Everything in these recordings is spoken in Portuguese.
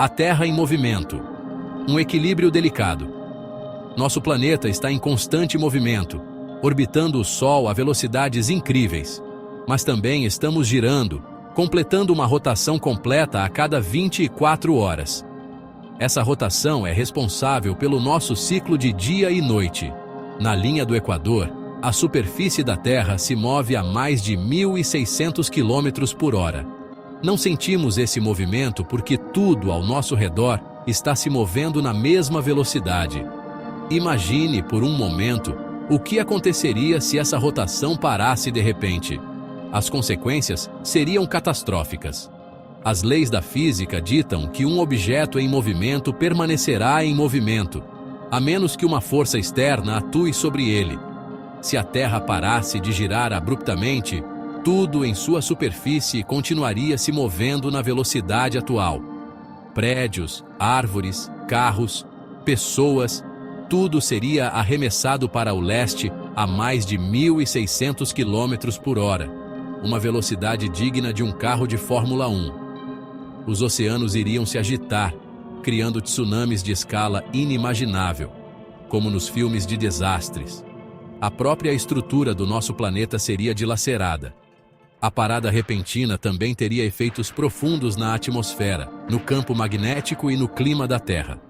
A Terra em movimento. Um equilíbrio delicado. Nosso planeta está em constante movimento, orbitando o Sol a velocidades incríveis. Mas também estamos girando, completando uma rotação completa a cada 24 horas. Essa rotação é responsável pelo nosso ciclo de dia e noite. Na linha do Equador, a superfície da Terra se move a mais de 1.600 km por hora. Não sentimos esse movimento porque tudo ao nosso redor está se movendo na mesma velocidade. Imagine por um momento o que aconteceria se essa rotação parasse de repente. As consequências seriam catastróficas. As leis da física ditam que um objeto em movimento permanecerá em movimento, a menos que uma força externa atue sobre ele. Se a Terra parasse de girar abruptamente, tudo em sua superfície continuaria se movendo na velocidade atual. Prédios, árvores, carros, pessoas, tudo seria arremessado para o leste a mais de 1.600 km por hora, uma velocidade digna de um carro de Fórmula 1. Os oceanos iriam se agitar, criando tsunamis de escala inimaginável, como nos filmes de desastres. A própria estrutura do nosso planeta seria dilacerada. A parada repentina também teria efeitos profundos na atmosfera, no campo magnético e no clima da Terra.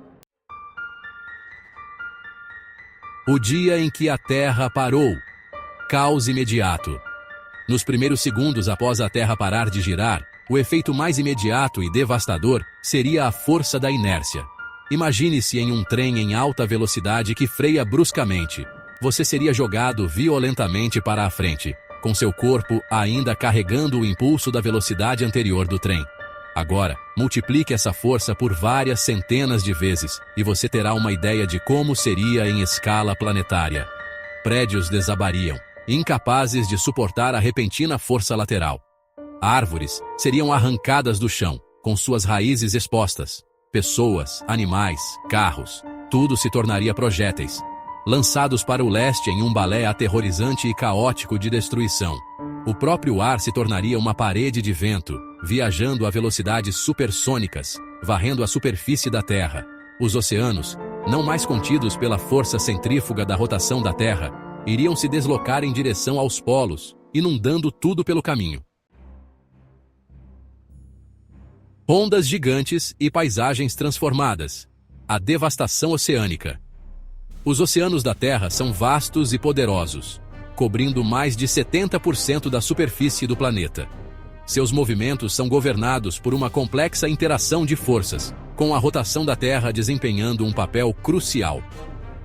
O dia em que a Terra parou. Caos imediato. Nos primeiros segundos após a Terra parar de girar, o efeito mais imediato e devastador seria a força da inércia. Imagine-se em um trem em alta velocidade que freia bruscamente. Você seria jogado violentamente para a frente, com seu corpo ainda carregando o impulso da velocidade anterior do trem. Agora, multiplique essa força por várias centenas de vezes, e você terá uma ideia de como seria em escala planetária. Prédios desabariam, incapazes de suportar a repentina força lateral. Árvores seriam arrancadas do chão, com suas raízes expostas. Pessoas, animais, carros, tudo se tornaria projéteis, lançados para o leste em um balé aterrorizante e caótico de destruição. O próprio ar se tornaria uma parede de vento, viajando a velocidades supersônicas, varrendo a superfície da Terra. Os oceanos, não mais contidos pela força centrífuga da rotação da Terra, iriam se deslocar em direção aos polos, inundando tudo pelo caminho. Ondas gigantes e paisagens transformadas. A devastação oceânica. Os oceanos da Terra são vastos e poderosos, cobrindo mais de 70% da superfície do planeta. Seus movimentos são governados por uma complexa interação de forças, com a rotação da Terra desempenhando um papel crucial.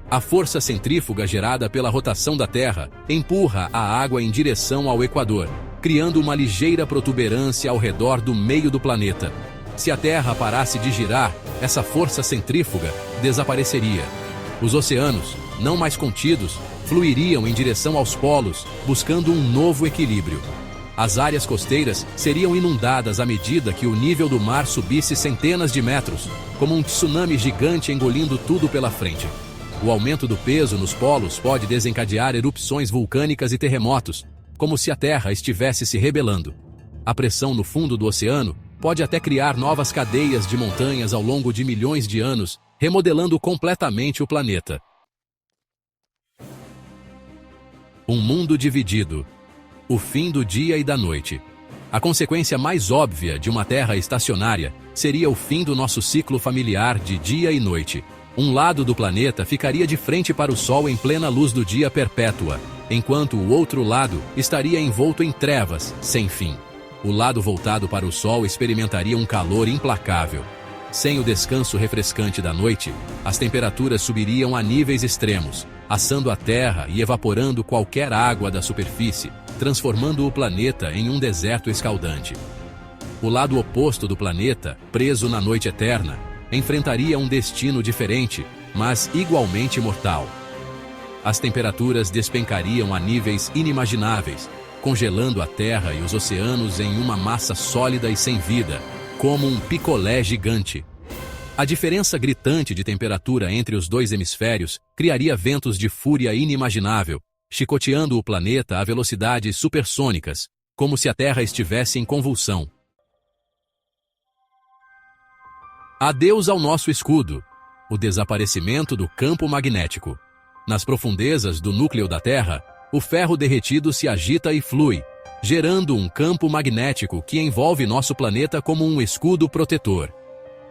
A força centrífuga gerada pela rotação da Terra empurra a água em direção ao Equador, criando uma ligeira protuberância ao redor do meio do planeta. Se a Terra parasse de girar, essa força centrífuga desapareceria. Os oceanos, não mais contidos, fluiriam em direção aos polos, buscando um novo equilíbrio. As áreas costeiras seriam inundadas à medida que o nível do mar subisse centenas de metros, como um tsunami gigante engolindo tudo pela frente. O aumento do peso nos polos pode desencadear erupções vulcânicas e terremotos, como se a Terra estivesse se rebelando. A pressão no fundo do oceano pode até criar novas cadeias de montanhas ao longo de milhões de anos, remodelando completamente o planeta. Um mundo dividido. O fim do dia e da noite. A consequência mais óbvia de uma Terra estacionária seria o fim do nosso ciclo familiar de dia e noite. Um lado do planeta ficaria de frente para o Sol em plena luz do dia perpétua, enquanto o outro lado estaria envolto em trevas, sem fim. O lado voltado para o Sol experimentaria um calor implacável. Sem o descanso refrescante da noite, as temperaturas subiriam a níveis extremos, assando a Terra e evaporando qualquer água da superfície, transformando o planeta em um deserto escaldante. O lado oposto do planeta, preso na noite eterna, enfrentaria um destino diferente, mas igualmente mortal. As temperaturas despencariam a níveis inimagináveis, congelando a Terra e os oceanos em uma massa sólida e sem vida, como um picolé gigante. A diferença gritante de temperatura entre os dois hemisférios criaria ventos de fúria inimaginável, chicoteando o planeta a velocidades supersônicas, como se a Terra estivesse em convulsão. Adeus ao nosso escudo. O desaparecimento do campo magnético. Nas profundezas do núcleo da Terra, o ferro derretido se agita e flui, gerando um campo magnético que envolve nosso planeta como um escudo protetor.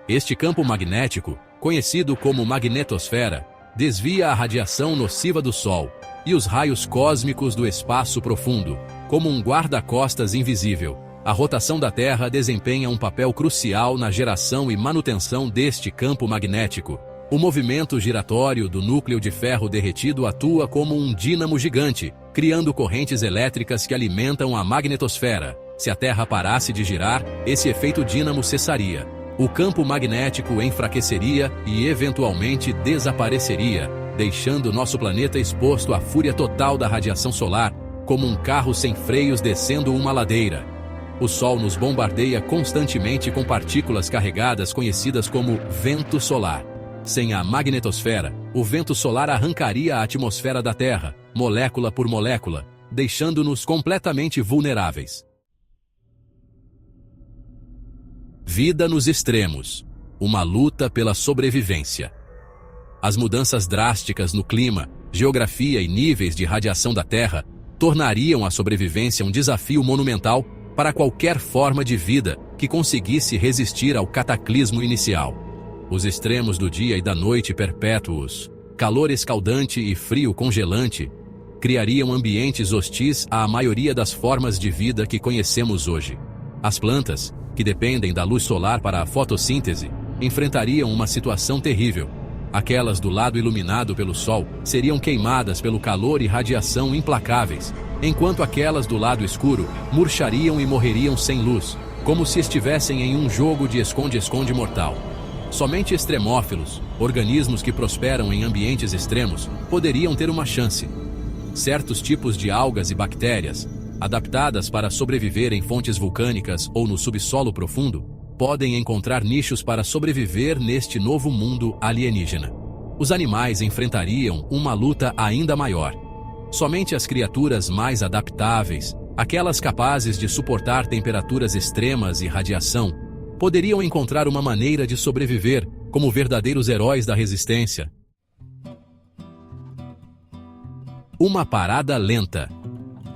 Este campo magnético, conhecido como magnetosfera, desvia a radiação nociva do Sol e os raios cósmicos do espaço profundo, como um guarda-costas invisível. A rotação da Terra desempenha um papel crucial na geração e manutenção deste campo magnético. O movimento giratório do núcleo de ferro derretido atua como um dínamo gigante, criando correntes elétricas que alimentam a magnetosfera. Se a Terra parasse de girar, esse efeito dínamo cessaria. O campo magnético enfraqueceria e, eventualmente, desapareceria, deixando nosso planeta exposto à fúria total da radiação solar, como um carro sem freios descendo uma ladeira. O Sol nos bombardeia constantemente com partículas carregadas conhecidas como vento solar. Sem a magnetosfera, o vento solar arrancaria a atmosfera da Terra, molécula por molécula, deixando-nos completamente vulneráveis. Vida nos extremos. Uma luta pela sobrevivência. As mudanças drásticas no clima, geografia e níveis de radiação da Terra tornariam a sobrevivência um desafio monumental para qualquer forma de vida que conseguisse resistir ao cataclismo inicial. Os extremos do dia e da noite perpétuos, calor escaldante e frio congelante, criariam ambientes hostis à maioria das formas de vida que conhecemos hoje. As plantas, que dependem da luz solar para a fotossíntese, enfrentariam uma situação terrível. Aquelas do lado iluminado pelo Sol seriam queimadas pelo calor e radiação implacáveis, enquanto aquelas do lado escuro murchariam e morreriam sem luz, como se estivessem em um jogo de esconde-esconde mortal. Somente extremófilos, organismos que prosperam em ambientes extremos, poderiam ter uma chance. Certos tipos de algas e bactérias, adaptadas para sobreviver em fontes vulcânicas ou no subsolo profundo, podem encontrar nichos para sobreviver neste novo mundo alienígena. Os animais enfrentariam uma luta ainda maior. Somente as criaturas mais adaptáveis, aquelas capazes de suportar temperaturas extremas e radiação, poderiam encontrar uma maneira de sobreviver como verdadeiros heróis da resistência. Uma parada lenta.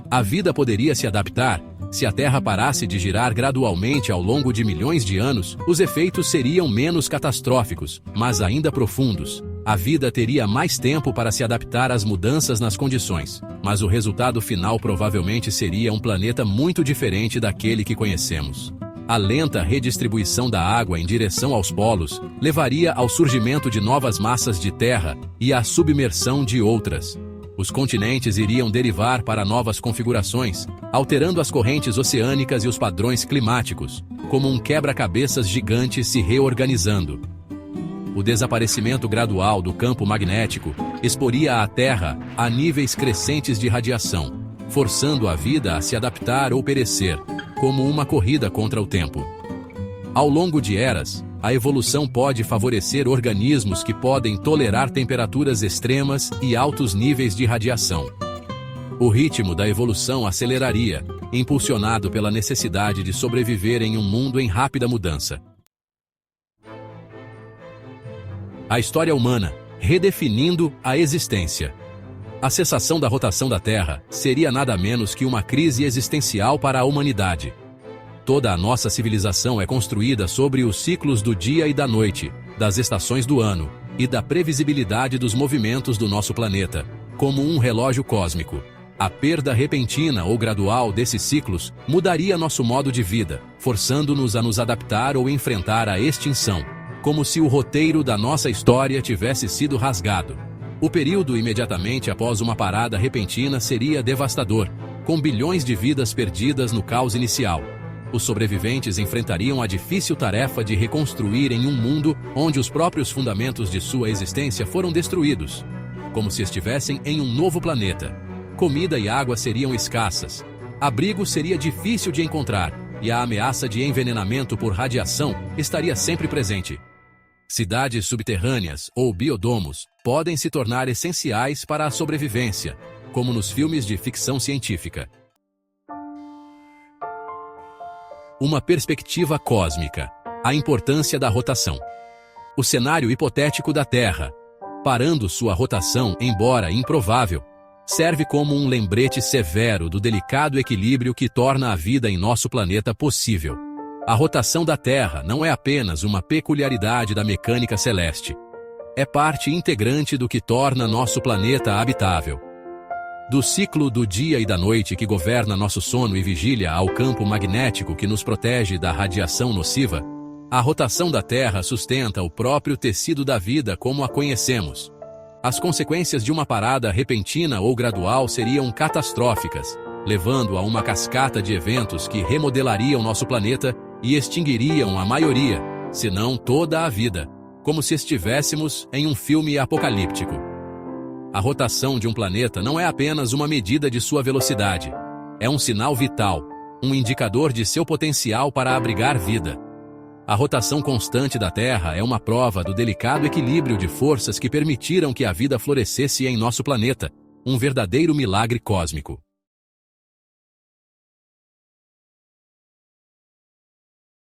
A vida poderia se adaptar. Se a Terra parasse de girar gradualmente ao longo de milhões de anos, os efeitos seriam menos catastróficos, mas ainda profundos. A vida teria mais tempo para se adaptar às mudanças nas condições, mas o resultado final provavelmente seria um planeta muito diferente daquele que conhecemos. A lenta redistribuição da água em direção aos polos levaria ao surgimento de novas massas de terra e à submersão de outras. Os continentes iriam derivar para novas configurações, alterando as correntes oceânicas e os padrões climáticos, como um quebra-cabeças gigante se reorganizando. O desaparecimento gradual do campo magnético exporia a Terra a níveis crescentes de radiação, forçando a vida a se adaptar ou perecer, como uma corrida contra o tempo. Ao longo de eras, a evolução pode favorecer organismos que podem tolerar temperaturas extremas e altos níveis de radiação. O ritmo da evolução aceleraria, impulsionado pela necessidade de sobreviver em um mundo em rápida mudança. A história humana, redefinindo a existência. A cessação da rotação da Terra seria nada menos que uma crise existencial para a humanidade. Toda a nossa civilização é construída sobre os ciclos do dia e da noite, das estações do ano e da previsibilidade dos movimentos do nosso planeta, como um relógio cósmico. A perda repentina ou gradual desses ciclos mudaria nosso modo de vida, forçando-nos a nos adaptar ou enfrentar a extinção, como se o roteiro da nossa história tivesse sido rasgado. O período imediatamente após uma parada repentina seria devastador, com bilhões de vidas perdidas no caos inicial. Os sobreviventes enfrentariam a difícil tarefa de reconstruir em um mundo onde os próprios fundamentos de sua existência foram destruídos, como se estivessem em um novo planeta. Comida e água seriam escassas, abrigo seria difícil de encontrar e a ameaça de envenenamento por radiação estaria sempre presente. Cidades subterrâneas ou biodomos podem se tornar essenciais para a sobrevivência, como nos filmes de ficção científica. Uma perspectiva cósmica. A importância da rotação. O cenário hipotético da Terra, parando sua rotação, embora improvável, serve como um lembrete severo do delicado equilíbrio que torna a vida em nosso planeta possível. A rotação da Terra não é apenas uma peculiaridade da mecânica celeste. É parte integrante do que torna nosso planeta habitável. Do ciclo do dia e da noite que governa nosso sono e vigília ao campo magnético que nos protege da radiação nociva, a rotação da Terra sustenta o próprio tecido da vida como a conhecemos. As consequências de uma parada repentina ou gradual seriam catastróficas, levando a uma cascata de eventos que remodelariam nosso planeta e extinguiriam a maioria, se não toda a vida, como se estivéssemos em um filme apocalíptico. A rotação de um planeta não é apenas uma medida de sua velocidade. É um sinal vital, um indicador de seu potencial para abrigar vida. A rotação constante da Terra é uma prova do delicado equilíbrio de forças que permitiram que a vida florescesse em nosso planeta, um verdadeiro milagre cósmico.